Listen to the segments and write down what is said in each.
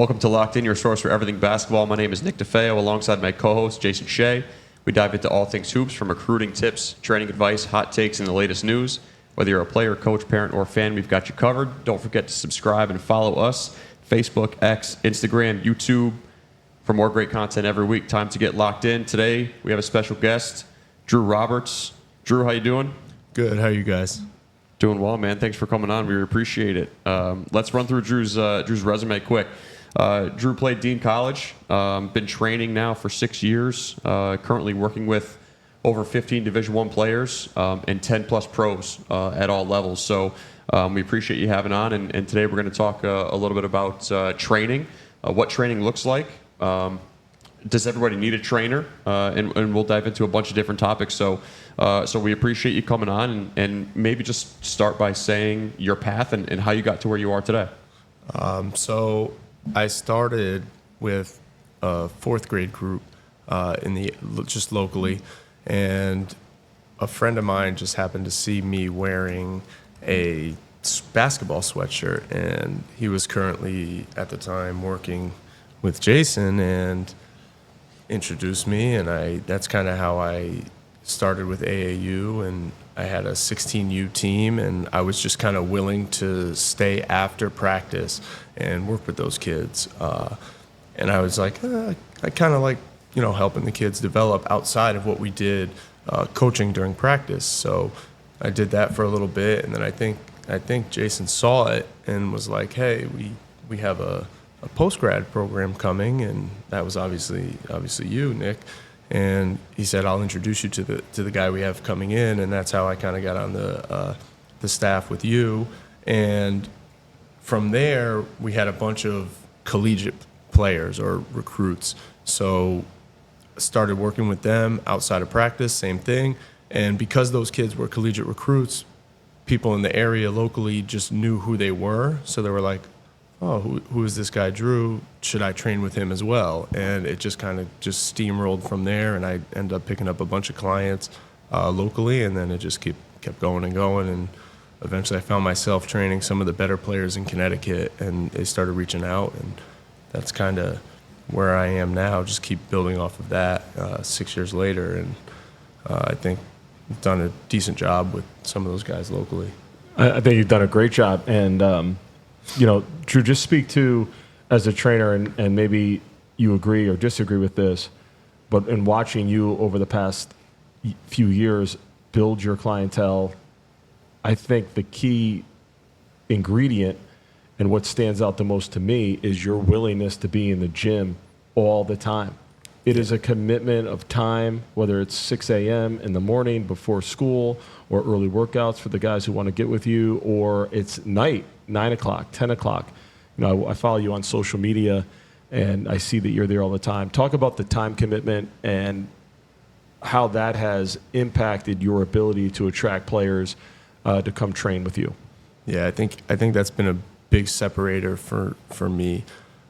Welcome to Locked In, your source for everything basketball. My name is Nick DeFeo, alongside my co-host, Jason Shea. We dive into all things hoops, from recruiting tips, training advice, hot takes, and the latest news. Whether you're a player, coach, parent, or fan, we've got you covered. Don't forget to subscribe and follow us, Facebook, X, Instagram, YouTube, for more great content every week. Time to get locked in. Today, we have a special guest, Drew Roberts. Drew, how you doing? Good. How are you guys? Doing well, man. Thanks for coming on. We appreciate it. Let's run through Drew's resume quick. Drew played Dean College, been training now for 6 years, currently working with over 15 Division I players and 10-plus pros at all levels. So we appreciate you having on, and today we're going to talk a little bit about training, what training looks like. Does everybody need a trainer? And we'll dive into a bunch of different topics. So we appreciate you coming on, and maybe just start by saying your path and how you got to where you are today. So I started with a fourth grade group just locally, and a friend of mine just happened to see me wearing a basketball sweatshirt, and he was currently at the time working with Jason and introduced me, and that's kind of how I started with AAU, and I had a 16U team, and I was just kind of willing to stay after practice and work with those kids. And I was like, I kind of like, helping the kids develop outside of what we did coaching during practice. So I did that for a little bit, and then I think Jason saw it and was like, hey, we have a post-grad program coming, and that was obviously you, Nick. And he said, I'll introduce you to the guy we have coming in, and that's how I kind of got on the staff with you. And from there, we had a bunch of collegiate players or recruits. So started working with them outside of practice, same thing. And because those kids were collegiate recruits, people in the area locally just knew who they were. So they were like, oh, who is this guy, Drew? Should I train with him as well? And it just kind of just steamrolled from there, and I ended up picking up a bunch of clients locally, and then it just kept going and going, and eventually I found myself training some of the better players in Connecticut, and they started reaching out, and that's kind of where I am now. Just keep building off of that 6 years later, and I think I've done a decent job with some of those guys locally. I think you've done a great job, and Drew, just speak to, as a trainer, and maybe you agree or disagree with this, but in watching you over the past few years build your clientele, I think the key ingredient and what stands out the most to me is your willingness to be in the gym all the time. It is a commitment of time, whether it's 6 a.m. in the morning before school, or early workouts for the guys who want to get with you, or it's night, 9 o'clock, 10 o'clock. I follow you on social media, and I see that you're there all the time. Talk about the time commitment and how that has impacted your ability to attract players to come train with you. Yeah, I think that's been a big separator for me.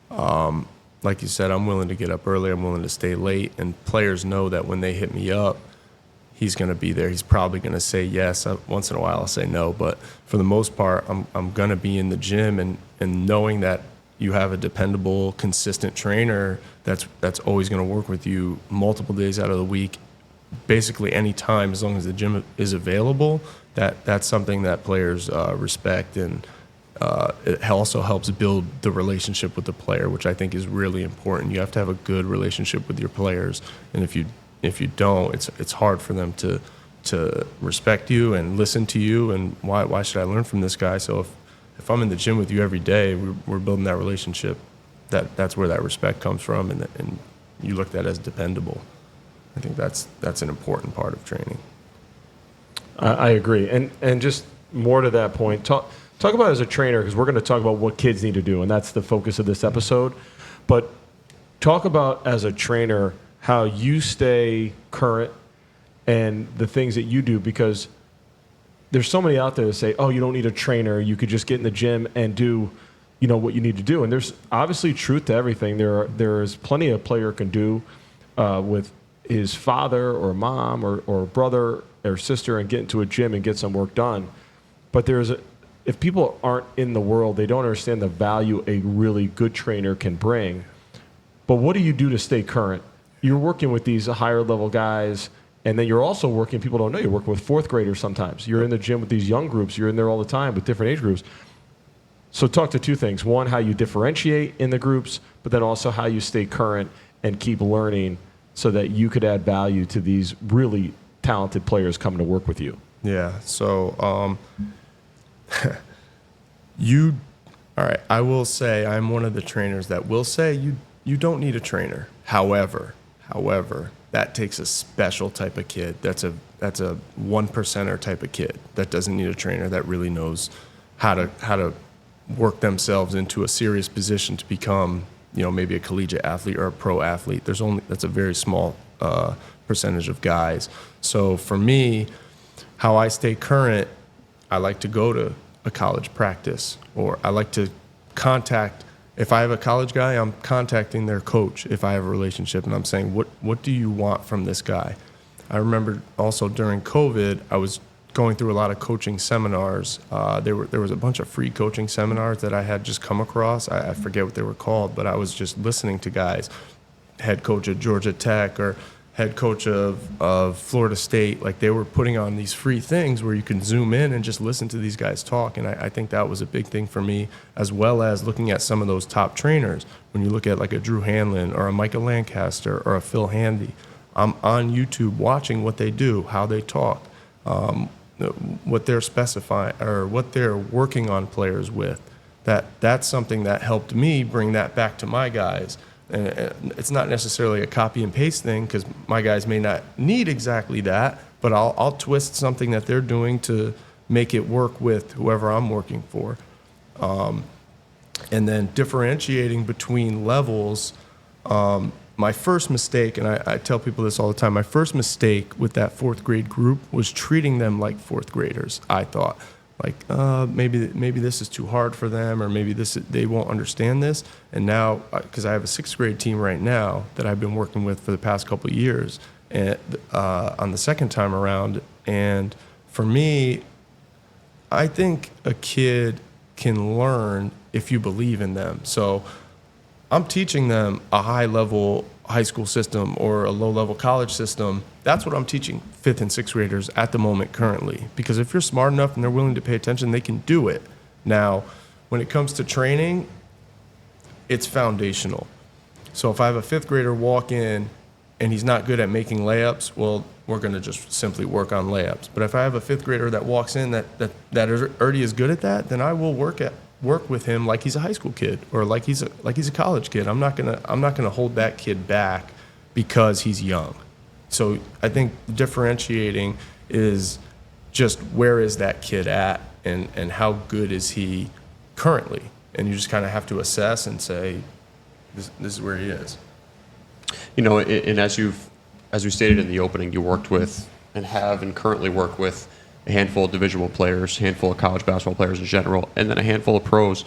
Like you said, I'm willing to get up early, I'm willing to stay late, and players know that when they hit me up, he's going to be there. He's probably going to say yes. Once in a while, I'll say no, but for the most part, I'm going to be in the gym, and knowing that you have a dependable, consistent trainer that's always going to work with you multiple days out of the week, basically any time, as long as the gym is available, that's something that players respect, and it also helps build the relationship with the player, which I think is really important. You have to have a good relationship with your players, and if you don't, it's hard for them to respect you and listen to you. And why should I learn from this guy? So if I'm in the gym with you every day, we're building that relationship. That's where that respect comes from, and you look at it as dependable. I think that's an important part of training. I agree, and just more to that point, talk about as a trainer, because we're going to talk about what kids need to do, and that's the focus of this episode. But talk about, as a trainer, how you stay current and the things that you do, because there's so many out there that say, oh, you don't need a trainer, you could just get in the gym and do what you need to do. And there's obviously truth to everything. There is plenty a player can do with his father or mom or brother or sister and get into a gym and get some work done. But there's if people aren't in the world, they don't understand the value a really good trainer can bring. But what do you do to stay current? You're working with these higher level guys, and then you're also working, people don't know, you're working with fourth graders sometimes. You're in the gym with these young groups. You're in there all the time with different age groups. So talk to two things. One, how you differentiate in the groups, but then also how you stay current and keep learning so that you could add value to these really talented players coming to work with you. Yeah. So, all right, I will say I'm one of the trainers that will say you don't need a trainer. However, that takes a special type of kid. That's a 1%er type of kid that doesn't need a trainer, that really knows how to work themselves into a serious position to become, maybe a collegiate athlete or a pro athlete. That's a very small percentage of guys. So for me, how I stay current, I like to go to a college practice, or I like to contact. If I have a college guy, I'm contacting their coach if I have a relationship, and I'm saying, what do you want from this guy? I remember also during COVID, I was going through a lot of coaching seminars. There was a bunch of free coaching seminars that I had just come across. I forget what they were called, but I was just listening to guys, head coach at Georgia Tech or head coach of Florida State. Like, they were putting on these free things where you can zoom in and just listen to these guys talk. And I think that was a big thing for me, as well as looking at some of those top trainers. When you look at like a Drew Hanlon or a Micah Lancaster or a Phil Handy, I'm on YouTube watching what they do, how they talk, what they're specifying or what they're working on players with. That's something that helped me bring that back to my guys. And it's not necessarily a copy and paste thing, because my guys may not need exactly that, but I'll twist something that they're doing to make it work with whoever I'm working for. And then differentiating between levels. My first mistake, and I tell people this all the time, my first mistake with that fourth grade group was treating them like fourth graders. I thought, like, maybe this is too hard for them, or maybe they won't understand this. And now, because I have a sixth grade team right now that I've been working with for the past couple of years, and on the second time around. And for me, I think a kid can learn if you believe in them. So I'm teaching them a high-level high school system or a low-level college system. That's what I'm teaching fifth and sixth graders at the moment currently. Because if you're smart enough and they're willing to pay attention, they can do it. Now, when it comes to training, it's foundational. So if I have a fifth grader walk in and he's not good at making layups, well, we're going to just simply work on layups. But if I have a fifth grader that walks in that already is good at that, then I will work with him like he's a high school kid, or like he's a college kid. I'm not gonna hold that kid back because he's young. So I think differentiating is just, where is that kid at, and how good is he currently, and you just kind of have to assess and say, this is where he is. And as you stated in the opening, you worked with and currently work with a handful of Division I players, a handful of college basketball players in general, and then a handful of pros.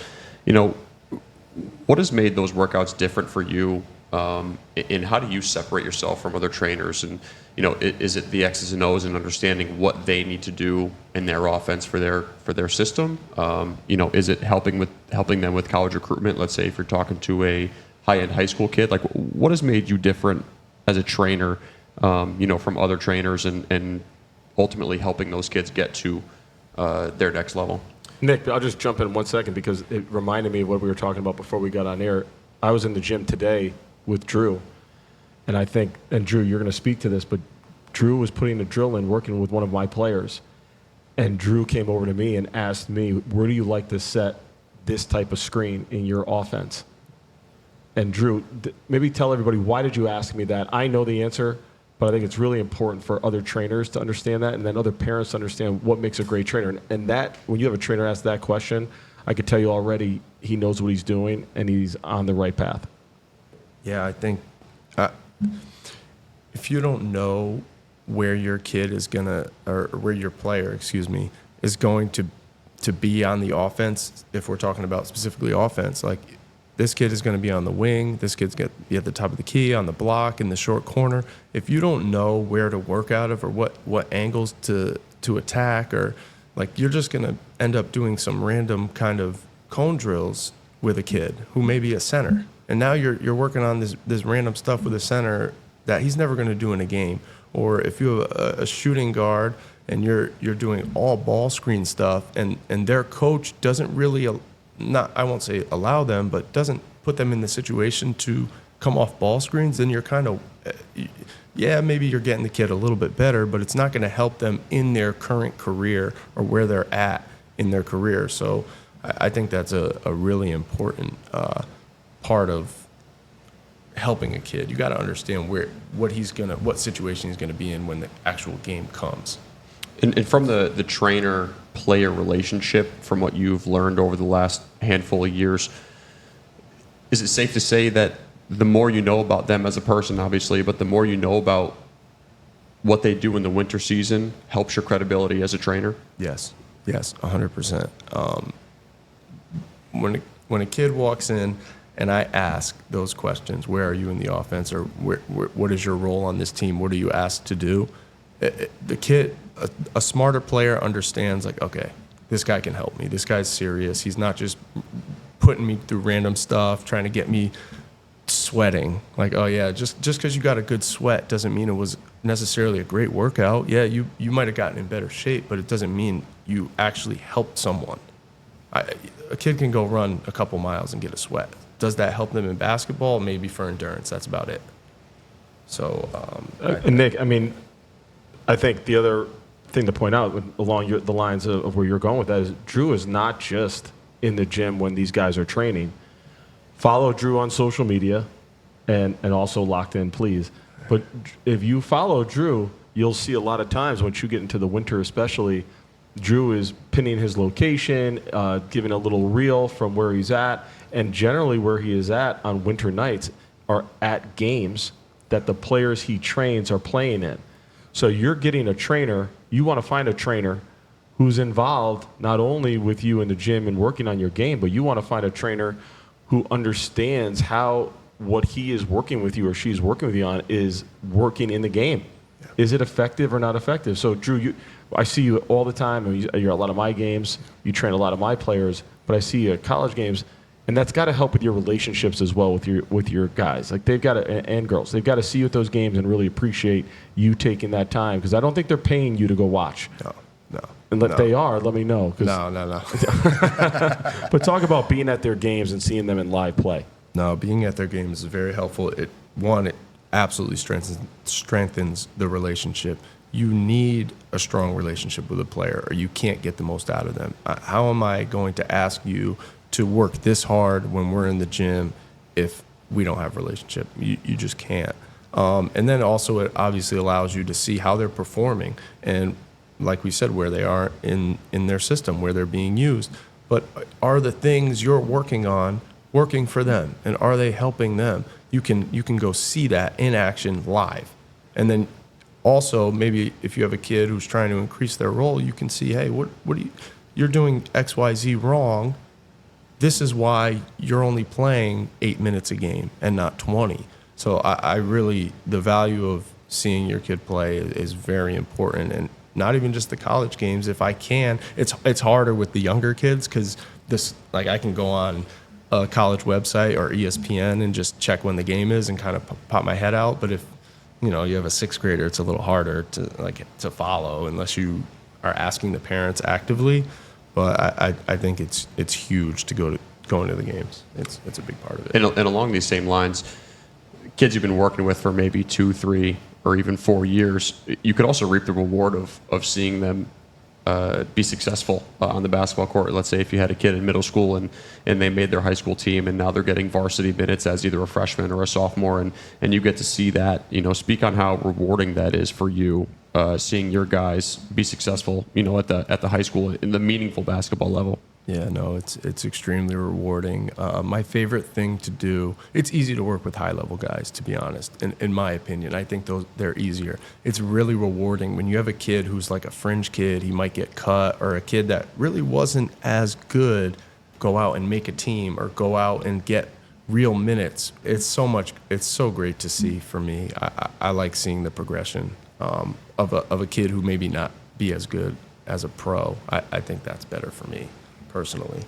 What has made those workouts different for you, and how do you separate yourself from other trainers? And is it the X's and O's and understanding what they need to do in their offense for their system? Is it helping them with college recruitment? Let's say if you're talking to a high-end high school kid, like, what has made you different as a trainer, from other trainers, and ultimately helping those kids get to their next level? Nick, I'll just jump in 1 second, because it reminded me of what we were talking about before we got on air. I was in the gym today with Drew, and Drew, you're going to speak to this, but Drew was putting the drill in, working with one of my players, and Drew came over to me and asked me, where do you like to set this type of screen in your offense? And Drew, maybe tell everybody, why did you ask me that? I know the answer, but I think it's really important for other trainers to understand that, and then other parents to understand what makes a great trainer. And that, when you have a trainer ask that question, I could tell you already he knows what he's doing and he's on the right path. Yeah, I think if you don't know where your kid is or where your player, is going to be on the offense, if we're talking about specifically offense, like, this kid is going to be on the wing, this kid's going to be at the top of the key, on the block, in the short corner. If you don't know where to work out of, or what angles to attack, or Like, you're just going to end up doing some random kind of cone drills with a kid who may be a center. And now you're working on this random stuff with a center that he's never going to do in a game. Or if you have a shooting guard and you're doing all ball screen stuff, and their coach doesn't really, I won't say allow them, but doesn't put them in the situation to come off ball screens, then you're kind of, yeah, maybe you're getting the kid a little bit better, but it's not going to help them in their current career or where they're at in their career. So I think that's a really important part of helping a kid. You got to understand what situation he's going to be in when the actual game comes. And from the trainer-player relationship, from what you've learned over the last handful of years, is it safe to say that the more you know about them as a person, obviously, but the more you know about what they do in the winter season helps your credibility as a trainer? Yes, 100%. When a kid walks in and I ask those questions, where are you in the offense, or what is your role on this team, what are you asked to do, the kid, a smarter player understands, like, okay, this guy can help me. This guy's serious. He's not just putting me through random stuff, trying to get me sweating. Like, oh yeah, just because you got a good sweat doesn't mean it was necessarily a great workout. Yeah, you might have gotten in better shape, but it doesn't mean you actually helped someone. A kid can go run a couple miles and get a sweat. Does that help them in basketball? Maybe for endurance. That's about it. So, and Nick, I mean, I think the other thing to point out along the lines of where you're going with that is Drew is not just in the gym when these guys are training. Follow Drew on social media and also Locked In, please. But if you follow Drew, you'll see a lot of times once you get into the winter especially, Drew is pinning his location, giving a little reel from where he's at, and generally where he is at on winter nights are at games that the players he trains are playing in. So you're getting a trainer, you want to find a trainer who's involved not only with you in the gym and working on your game, but you want to find a trainer who understands how what he is working with you or she's working with you on is working in the game. Yeah. Is it effective or not effective? So Drew, I see you all the time. You're at a lot of my games. You train a lot of my players, but I see you at college games, and that's got to help with your relationships as well with your guys. Like they've got to, and girls, they've got to see you at those games and really appreciate you taking that time, because I don't think they're paying you to go watch. No. And if they are, let me know. No. But talk about being at their games and seeing them in live play. No, being at their games is very helpful. It absolutely strengthens the relationship. You need a strong relationship with a player, or you can't get the most out of them. How am I going to ask you to work this hard when we're in the gym if we don't have a relationship? You just can't. And then also it obviously allows you to see how they're performing and, like we said, where they are in their system, where they're being used. But are the things you're working on working for them, and are they helping them? You can go see that in action live. And then also, maybe if you have a kid who's trying to increase their role, you can see, hey, you're doing XYZ wrong. This is why you're only playing 8 minutes a game and not 20. So I really, the value of seeing your kid play is very important. And not even just the college games. If I can, it's harder with the younger kids, because I can go on a college website or ESPN and just check when the game is and kind of pop my head out. But if you have a sixth grader, it's a little harder to follow unless you are asking the parents actively. But I think it's huge to go into the games. It's a big part of it. And along these same lines, kids you've been working with for maybe 2, 3, or even 4 years, you could also reap the reward of seeing them be successful on the basketball court. Let's say if you had a kid in middle school and they made their high school team and now they're getting varsity minutes as either a freshman or a sophomore, and you get to see that. Speak on how rewarding that is for you, seeing your guys be successful, at the high school in the meaningful basketball level. Yeah, no, it's extremely rewarding. My favorite thing to do, it's easy to work with high-level guys, to be honest, in my opinion. I think they're easier. It's really rewarding when you have a kid who's like a fringe kid, he might get cut, or a kid that really wasn't as good go out and make a team or go out and get real minutes. It's so great to see for me. I like seeing the progression of a kid who maybe not be as good as a pro, I think that's better for me personally.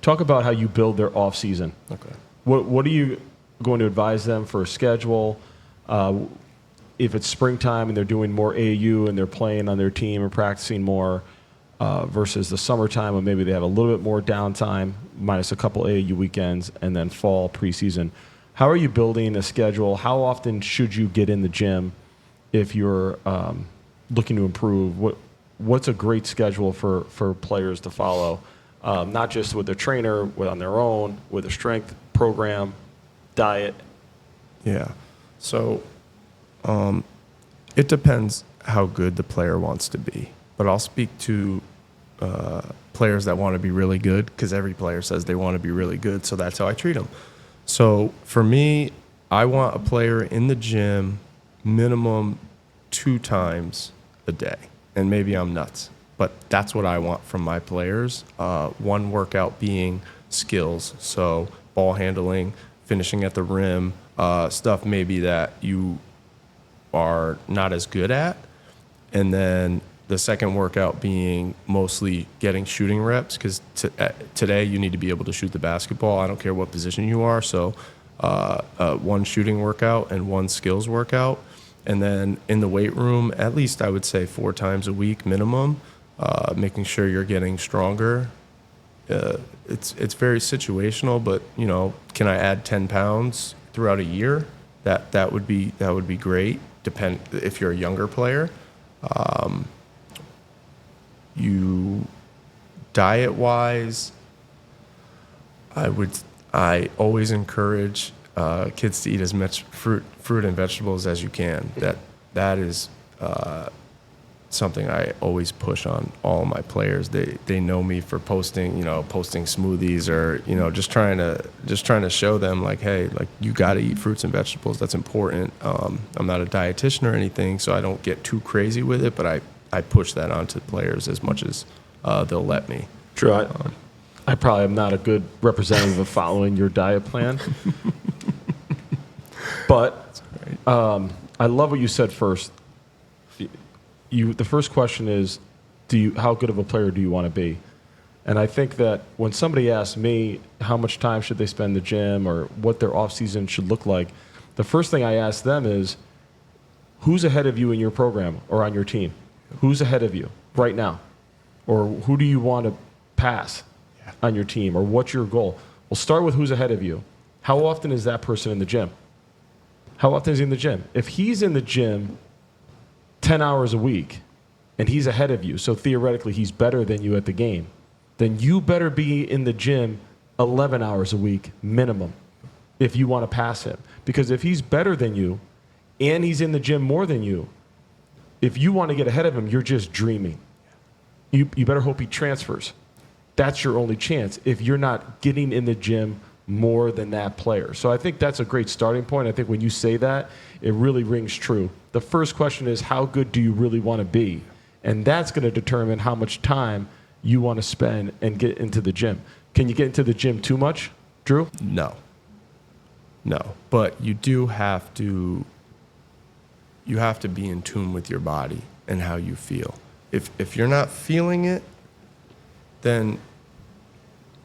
Talk about how you build their off season. Okay. What are you going to advise them for a schedule? If it's springtime and they're doing more AAU and they're playing on their team and practicing more versus the summertime when maybe they have a little bit more downtime, minus a couple AAU weekends, and then fall preseason. How are you building a schedule? How often should you get in the gym if you're looking to improve? What's a great schedule for players to follow? Not just with their trainer, with on their own, with a strength program, diet. Yeah. So it depends how good the player wants to be. But I'll speak to players that want to be really good, because every player says they want to be really good, so that's how I treat them. So for me, I want a player in the gym minimum 2 times a day. And maybe I'm nuts, but that's what I want from my players. One workout being skills, so ball handling, finishing at the rim, stuff maybe that you are not as good at. And then the second workout being mostly getting shooting reps, because today you need to be able to shoot the basketball. I don't care what position you are. So one shooting workout and one skills workout. And then in the weight room, at least I would say 4 times a week minimum, making sure you're getting stronger. It's very situational, but can I add 10 pounds throughout a year? That would be great. Depend if you're a younger player. You diet wise, I always encourage kids to eat as much fruit and vegetables as you can. That is something I always push on all my players. They know me for posting smoothies, or just trying to show them like, hey, like, you got to eat fruits and vegetables. That's important. I'm not a dietitian or anything, so I don't get too crazy with it, but I push that onto players as much as they'll let me. True. I probably am not a good representative of following your diet plan. But I love what you said first. The first question is, how good of a player do you want to be? And I think that when somebody asks me how much time should they spend in the gym or what their off season should look like, the first thing I ask them is, who's ahead of you in your program or on your team? Who's ahead of you right now? Or who do you want to pass on your team? Or what's your goal? We'll start with who's ahead of you. How often is that person in the gym? How often is he in the gym? If he's in the gym 10 hours a week and he's ahead of you, so theoretically he's better than you at the game, then you better be in the gym 11 hours a week minimum if you want to pass him. Because if he's better than you and he's in the gym more than you, if you want to get ahead of him, you're just dreaming. You better hope he transfers. That's your only chance if you're not getting in the gym more than that player. So I think that's a great starting point. I think when you say that, it really rings true. The first question is, how good do you really want to be? And that's going to determine how much time you want to spend and get into the gym. Can you get into the gym too much, Drew? No. But you do have to be in tune with your body and how you feel. If you're not feeling it, then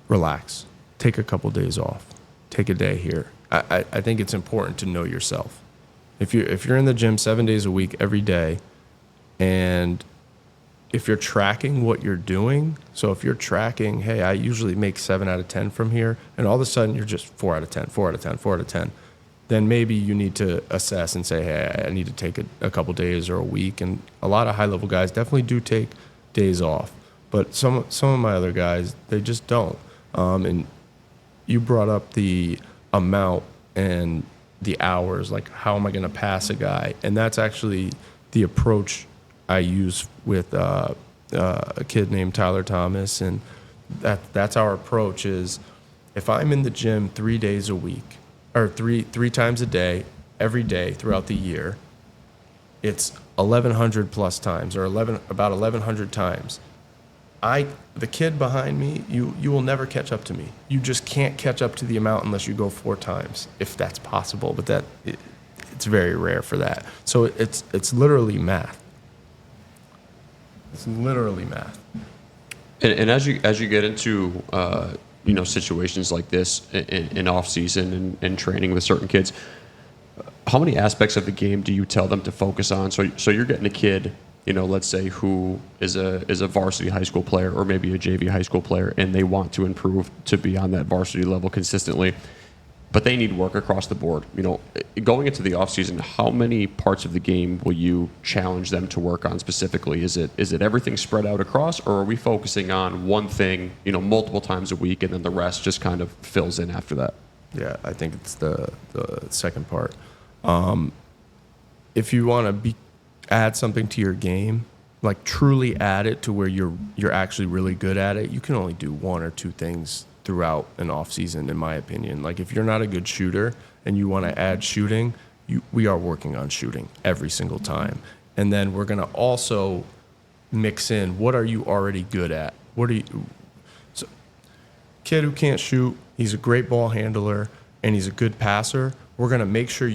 relax. Take a couple days off. Take a day here. I think it's important to know yourself. If you're in the gym 7 days a week, every day, and if you're tracking what you're doing, so if you're tracking, hey, I usually make 7 out of 10 from here, and all of a sudden you're just 4 out of 10, 4 out of 10, 4 out of 10, then maybe you need to assess and say, hey, I need to take a couple days or a week. And a lot of high-level guys definitely do take days off, but some of my other guys, they just don't. And you brought up the amount and the hours, like how am I going to pass a guy? And that's actually the approach I use with a kid named Tyler Thomas. And that's our approach is, if I'm in the gym 3 days a week, or three times a day, every day throughout the year, it's 1,100 plus times, or about 1,100 times. The kid behind me, you will never catch up to me. You just can't catch up to the amount unless you go 4 times, if that's possible. But it's very rare for that. So it's literally math. It's literally math. And as you get into situations like this in off season and training with certain kids, how many aspects of the game do you tell them to focus on? So you're getting a kid, let's say who is a varsity high school player or maybe a JV high school player, and they want to improve to be on that varsity level consistently, but they need work across the board. Going into the off season, how many parts of the game will you challenge them to work on specifically? Is it everything spread out across, or are we focusing on one thing, multiple times a week, and then the rest just kind of fills in after that? Yeah, I think it's the second part. If you want to add something to your game, like truly add it to where you're actually really good at it, you can only do one or two things throughout an off season, in my opinion. Like if you're not a good shooter and you want to add shooting, we are working on shooting every single time. And then we're going to also mix in, what are you already good at? So kid who can't shoot, he's a great ball handler and he's a good passer. We're going to make sure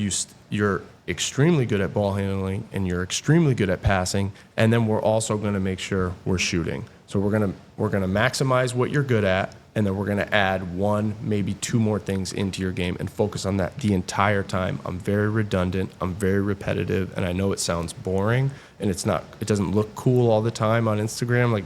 you're extremely good at ball handling and you're extremely good at passing, and then we're also going to make sure we're shooting. So we're going to maximize what you're good at, and then we're going to add one, maybe two more things into your game and focus on that the entire time. I'm very redundant, I'm very repetitive, and I know it sounds boring and it doesn't look cool all the time on Instagram,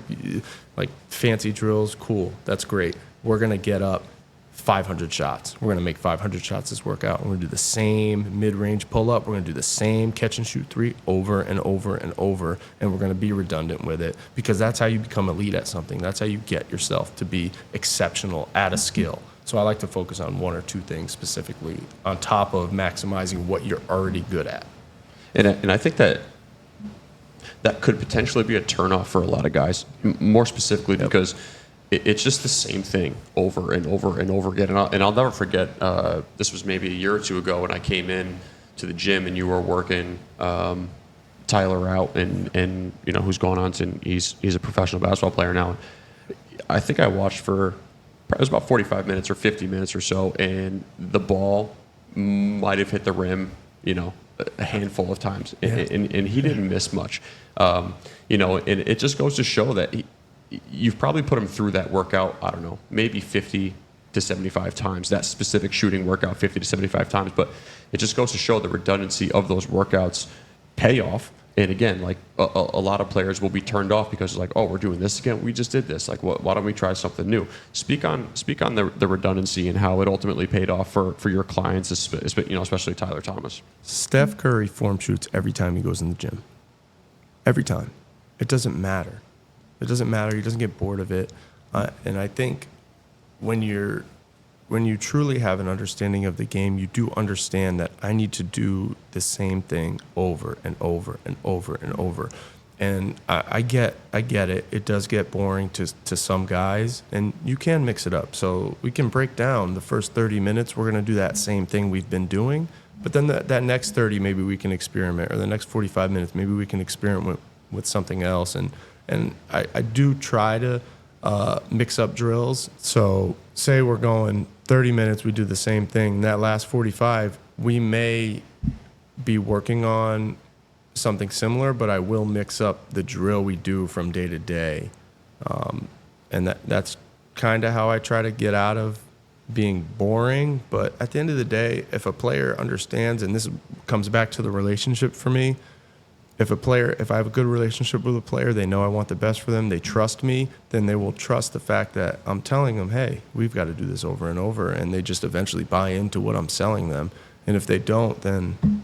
like fancy drills, cool, that's great. We're going to get up 500 shots. We're going to make 500 shots this workout. We're going to do the same mid-range pull-up. We're going to do the same catch-and-shoot three over and over and over, and we're going to be redundant with it, because that's how you become elite at something. That's how you get yourself to be exceptional at a skill. So I like to focus on one or two things specifically on top of maximizing what you're already good at. And I think that could potentially be a turnoff for a lot of guys, more specifically because it's just the same thing over and over and over again. And I'll never forget, this was maybe a year or two ago when I came in to the gym and you were working Tyler out, and who's gone on to, he's a professional basketball player now. I think I watched for, it was about 45 minutes or 50 minutes or so, and the ball might have hit the rim, a handful of times, and he didn't miss much. And it just goes to show that you've probably put him through that workout, I don't know, maybe 50 to 75 times, that specific shooting workout 50 to 75 times, but it just goes to show the redundancy of those workouts pay off. And again, like a lot of players will be turned off because it's like, oh, we're doing this again. We just did this. Like, why don't we try something new? Speak on the redundancy and how it ultimately paid off for your clients, especially Tyler Thomas. Steph Curry form shoots every time he goes in the gym. Every time. It doesn't matter. It doesn't matter. He doesn't get bored of it. And I think when you truly have an understanding of the game, you do understand that I need to do the same thing over and over and over and over. And I get it. It does get boring to some guys, and you can mix it up. So we can break down the first 30 minutes. We're going to do that same thing we've been doing. But then that next 30, maybe we can experiment, or the next 45 minutes, maybe we can experiment with something else. And I do try to mix up drills. So say we're going 30 minutes, we do the same thing. That last 45, we may be working on something similar, but I will mix up the drill we do from day to day. And that's kind of how I try to get out of being boring. But at the end of the day, if a player understands, and this comes back to the relationship for me, if I have a good relationship with a player, they know I want the best for them, they trust me, then they will trust the fact that I'm telling them, hey, we've got to do this over and over, and they just eventually buy into what I'm selling them. And if they don't, then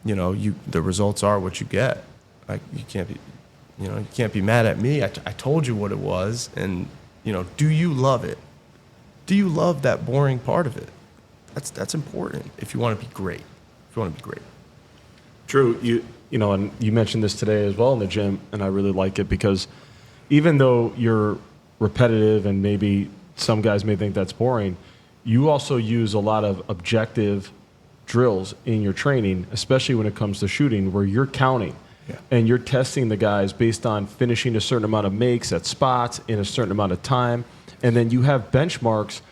the results are what you get. You can't be mad at me. I told you what it was, and do you love it? Do you love that boring part of it? That's important if you want to be great. Drew, and you mentioned this today as well in the gym, and I really like it because even though you're repetitive and maybe some guys may think that's boring, you also use a lot of objective drills in your training, especially when it comes to shooting, where you're counting and you're testing the guys based on finishing a certain amount of makes at spots in a certain amount of time. And then you have benchmarks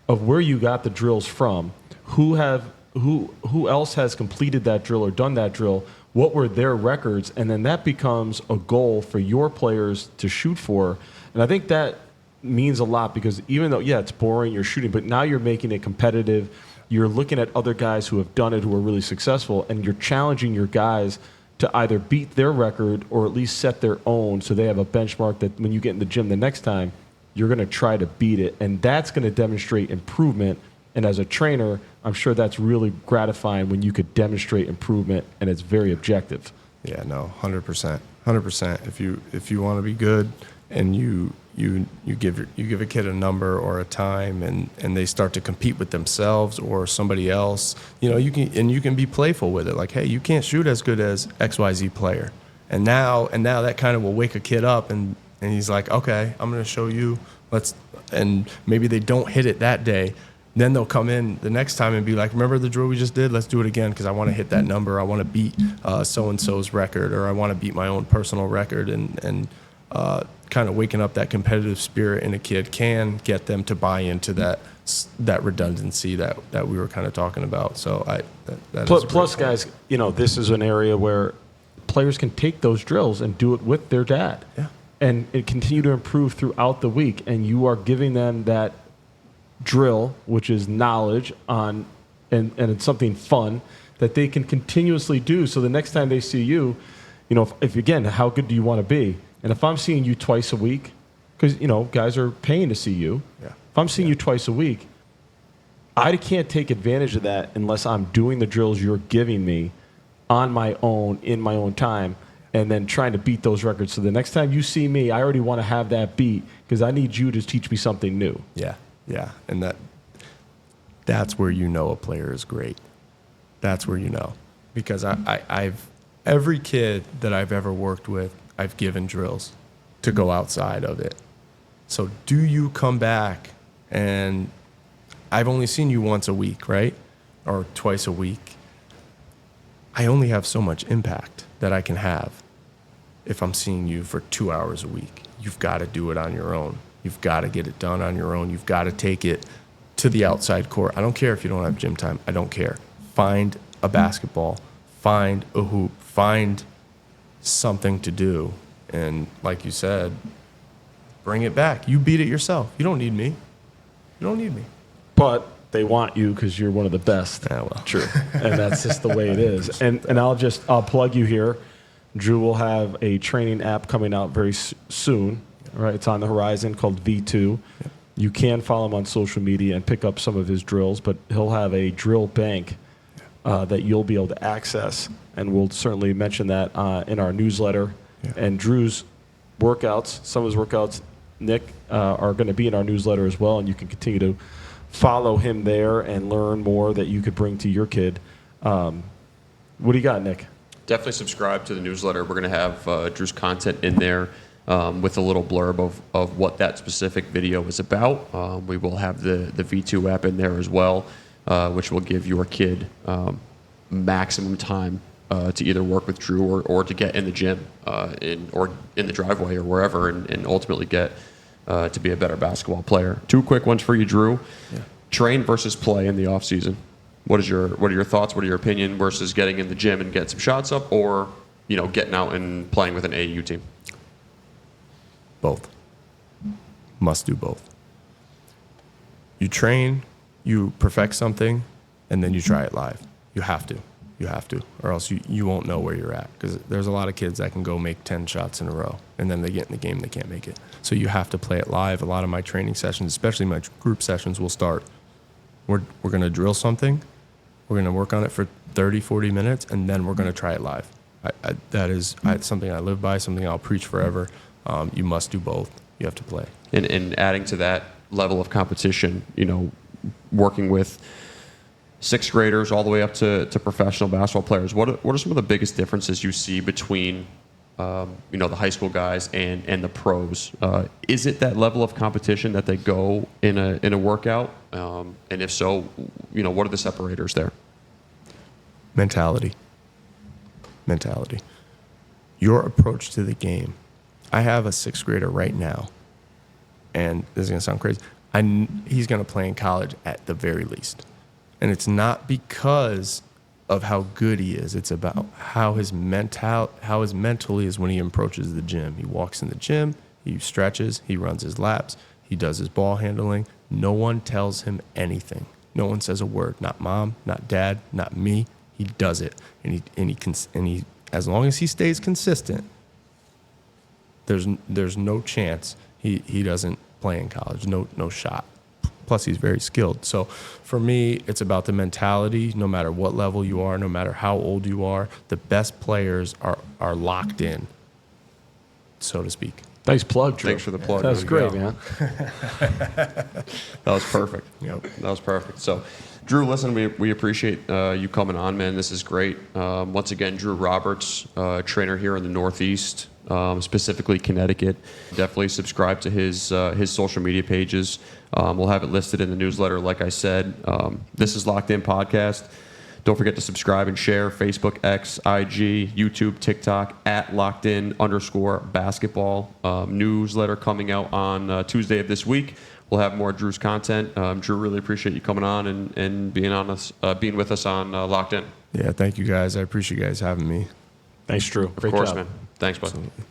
of where you got the drills from, who else has completed that drill or done that drill what were their records, and then that becomes a goal for your players to shoot for. And I think that means a lot because even though, yeah, it's boring, you're shooting, but now you're making it competitive. You're looking at other guys who have done it, who are really successful, and you're challenging your guys to either beat their record or at least set their own so they have a benchmark that when you get in the gym the next time, you're going to try to beat it. And that's going to demonstrate improvement. And as a trainer, I'm sure that's really gratifying when you could demonstrate improvement and it's very objective. Yeah, no, 100%. 100%. If you want to be good and you give a kid a number or a time and they start to compete with themselves or somebody else, you can be playful with it. Like, hey, you can't shoot as good as XYZ player. And now that kind of will wake a kid up and he's like, okay, I'm going to show you. And maybe they don't hit it that day. Then they'll come in the next time and be like, remember the drill we just did? Let's do it again because I want to hit that number. I want to beat so-and-so's record, or I want to beat my own personal record. And kind of waking up that competitive spirit in a kid can get them to buy into that redundancy that we were kind of talking about. So plus guys, this is an area where players can take those drills and do it with their dad. Yeah. And it continue to improve throughout the week. And you are giving them that drill, which is knowledge and it's something fun that they can continuously do. So the next time they see you, if again, how good do you want to be? And if I'm seeing you twice a week, because guys are paying to see you. Yeah. If I'm seeing you twice a week, I can't take advantage of that unless I'm doing the drills you're giving me on my own, in my own time, and then trying to beat those records. So the next time you see me, I already want to have that beat because I need you to teach me something new. Yeah. Yeah, and that's where a player is great. That's where because I've every kid that I've ever worked with, I've given drills to go outside of it. So do you come back and I've only seen you once a week, right? Or twice a week. I only have so much impact that I can have if I'm seeing you for 2 hours a week. You've got to do it on your own. You've got to get it done on your own. You've got to take it to the outside court. I don't care if you don't have gym time. I don't care. Find a basketball. Find a hoop. Find something to do. And like you said, bring it back. You beat it yourself. You don't need me. You don't need me. But they want you because you're one of the best. Yeah, well. True. And that's just the way it is. And I'll plug you here. Drew will have a training app coming out very soon. Right, it's on the horizon called V2. Yep. You can follow him on social media and pick up some of his drills, but he'll have a drill bank that you'll be able to access, and we'll certainly mention that in our newsletter. Yeah. And Drew's workouts, some of his workouts, Nick, are going to be in our newsletter as well, and you can continue to follow him there and learn more that you could bring to your kid. What do you got, Nick? Definitely subscribe to the newsletter. We're going to have Drew's content in there. With a little blurb of what that specific video is about. We will have the V2 app in there as well, which will give your kid maximum time to either work with Drew or to get in the gym or in the driveway or wherever and ultimately get to be a better basketball player. 2 quick ones for you, Drew. Yeah. Train versus play in the off season. What are your thoughts? What are your opinion versus getting in the gym and getting some shots up or getting out and playing with an AAU team? Both. Must do both. You train, you perfect something, and then you try it live. You have to. You have to. Or else you won't know where you're at. Because there's a lot of kids that can go make 10 shots in a row, and then they get in the game, they can't make it. So you have to play it live. A lot of my training sessions, especially my group sessions, will start. We're going to drill something. We're going to work on it for 30, 40 minutes, and then we're going to try it live. That is something I live by, something I'll preach forever. You must do both. You have to play. And adding to that level of competition, working with 6th graders all the way up to professional basketball players, what are some of the biggest differences you see between the high school guys and the pros? Is it that level of competition that they go in a workout? And if so, what are the separators there? Mentality. Your approach to the game. I have a 6th grader right now, and this is going to sound crazy. He's going to play in college at the very least. And it's not because of how good he is. It's about how his mental is when he approaches the gym. He walks in the gym, he stretches, he runs his laps, he does his ball handling. No one tells him anything. No one says a word. Not mom, not dad, not me. He does it, and he as long as he stays consistent, there's no chance he doesn't play in college. No shot. Plus, he's very skilled. So for me, it's about the mentality. No matter what level you are, no matter how old you are, the best players are locked in, so to speak. Nice plug, Drew. Thanks for the plug. That's There you great, go. man. That was perfect. Yep. That was perfect. So, Drew, listen, we appreciate you coming on, man. This is great. Once again, Drew Roberts, trainer here in the Northeast, specifically Connecticut. Definitely subscribe to his social media pages. We'll have it listed in the newsletter, like I said. This is Locked In Podcast. Don't forget to subscribe and share. Facebook, X, IG, YouTube, TikTok, at LockedIn_basketball. Newsletter coming out on Tuesday of this week. We'll have more Drew's content. Drew, really appreciate you coming on and being with us on Locked In. Yeah, thank you guys. I appreciate you guys having me. Thanks, Drew. Of course, man. Thanks, bud. Absolutely.